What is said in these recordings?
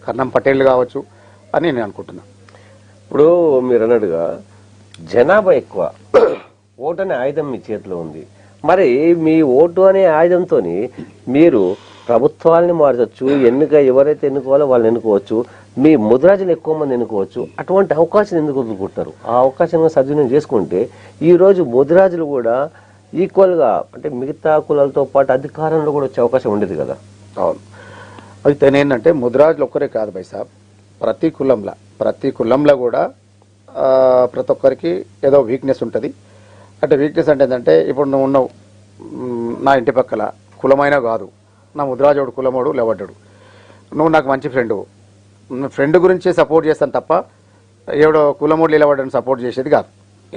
కర్ణం పటేల్ కావచ్చు అని నేను అనుకుంటున్నాను. ఇప్పుడు మీరు అన్నట్టుగా జనాభా ఎక్కువ, ఓటు అనే ఆయుధం మీ చేతిలో ఉంది. మరి మీ ఓటు అనే ఆయుధంతో మీరు ప్రభుత్వాలని మార్చచ్చు, ఎవరైతే ఎన్నుకోవాలో వాళ్ళని ఎన్నుకోవచ్చు, మీ ముద్రాజులు ఎక్కువ మంది ఎన్నుకోవచ్చు. అటువంటి అవకాశం ఎందుకు వదులుకుంటారు? ఆ అవకాశంగా సద్వినియోగం చేసుకుంటే ఈ రోజు ముద్రాజులు కూడా ఈక్వల్గా అంటే మిగతా కులాలతో పాటు అధికారంలో కూడా వచ్చే అవకాశం ఉండేది కదా. అవును, అయితే ఏంటంటే ముద్రాజులు ఒక్కరే కాదు భాయ్ సాబ్, ప్రతి కులంలో కూడా ప్రతి ఒక్కరికి ఏదో వీక్నెస్ ఉంటుంది. అంటే వీక్నెస్ అంటే ఏంటంటే ఇప్పుడు నువ్వు ఉన్నావు, నా ఇంటి పక్కల కులమైనా కాదు, నా ముద్రాజోడు కులమోడు లేవడ్డాడు, నువ్వు నాకు మంచి ఫ్రెండ్ గురించే సపోర్ట్ చేస్తాను తప్ప ఎవడో కులమోడు నిలబడ్డాను సపోర్ట్ చేసేది కాదు.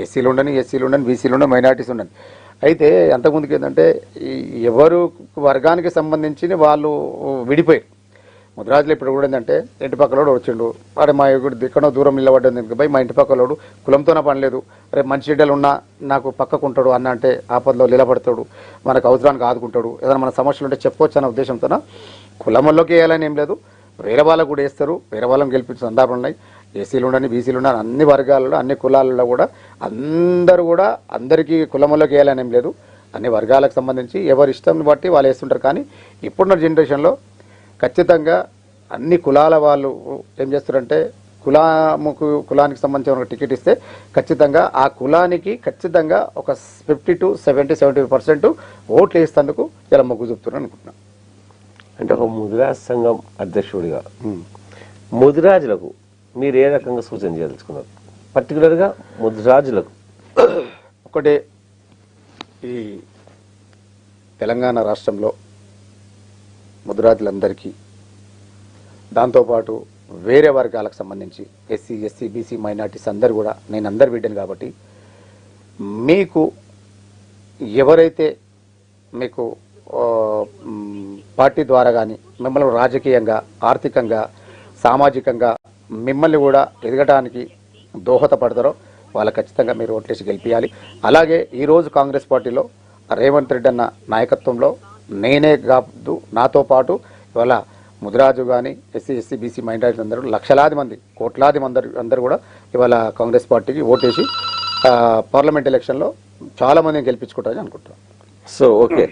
ఎస్సీలు ఉండని, బీసీలు ఉండని, మైనార్టీస్ ఉండని. అయితే అంతకుముందుకు ఏంటంటే ఎవరు వర్గానికి సంబంధించి వాళ్ళు విడిపోయారు. ముద్రాజులు ఇప్పుడు కూడా ఏంటంటే ఇంటి పక్కలోడు వచ్చిండు, అరే మా ఎక్కడో దూరం నిలబడ్డది భయ్, మా ఇంటి పక్కలోడు కులంతోనే పని లేదు, రేపు మంచి చెడ్డలు ఉన్నా నాకు పక్కకుంటాడు అన్న, అంటే ఆపదలో నిలబడతాడు, మనకు అవసరానికి ఆదుకుంటాడు, ఏదైనా మన సమస్యలు ఉంటే చెప్పవచ్చు అన్న ఉద్దేశంతో కులంలోకి వేయాలని ఏం లేదు, వేరే వాళ్ళకు కూడా వేస్తారు, వేరే వాళ్ళని గెలిపించిన సందర్భాలు ఉన్నాయి. ఎస్సీలు ఉండని, బీసీలు ఉండని, అన్ని వర్గాలలో అన్ని కులాలలో కూడా అందరూ కూడా అందరికీ కులంలోకి వేయాలని ఏం లేదు, అన్ని వర్గాలకు సంబంధించి ఎవరి ఇష్టం బట్టి వాళ్ళు వేస్తుంటారు. కానీ ఇప్పుడున్న జనరేషన్లో ఖచ్చితంగా అన్ని కులాల వాళ్ళు ఏం చేస్తారంటే కులానికి సంబంధించిన ఒక టికెట్ ఇస్తే ఖచ్చితంగా ఆ కులానికి ఖచ్చితంగా ఒక 50 to 70% ఓట్లు వేసేందుకు ఇలా మొగ్గు చూపుతున్నారు అనుకుంటున్నాను. అంటే ఒక ముదిరాజ్ సంఘం అధ్యక్షుడిగా ముదిరాజులకు మీరు ఏ రకంగా సూచన చేయదలుచుకున్నారు? పర్టికులర్గా ముదిరాజులకు ఒకటే, ఈ తెలంగాణ రాష్ట్రంలో ముదిరాజులందరికీ, దాంతోపాటు వేరే వర్గాలకు సంబంధించి ఎస్సీ, బీసీ, మైనార్టీస్ అందరు కూడా, నేను అందరు బిడ్డను కాబట్టి మీకు ఎవరైతే మీకు పార్టీ ద్వారా కానీ మిమ్మల్ని రాజకీయంగా, ఆర్థికంగా, సామాజికంగా మిమ్మల్ని కూడా ఎదగడానికి దోహదపడతారో వాళ్ళకి ఖచ్చితంగా మీరు ఓట్లేసి గెలిపించాలి. అలాగే ఈరోజు కాంగ్రెస్ పార్టీలో రేవంత్ రెడ్డి అన్న నాయకత్వంలో నేనే కాదు, నాతో పాటు ఇవాళ ముదిరాజు కానీ ఎస్సీ, బీసీ, మైనారిటీ అందరూ లక్షలాది మంది, కోట్లాది మంది అందరూ కూడా ఇవాళ కాంగ్రెస్ పార్టీకి ఓటేసి పార్లమెంట్ ఎలక్షన్లో చాలా మందిని గెలిపించుకుంటారని అనుకుంటున్నాను. So okay.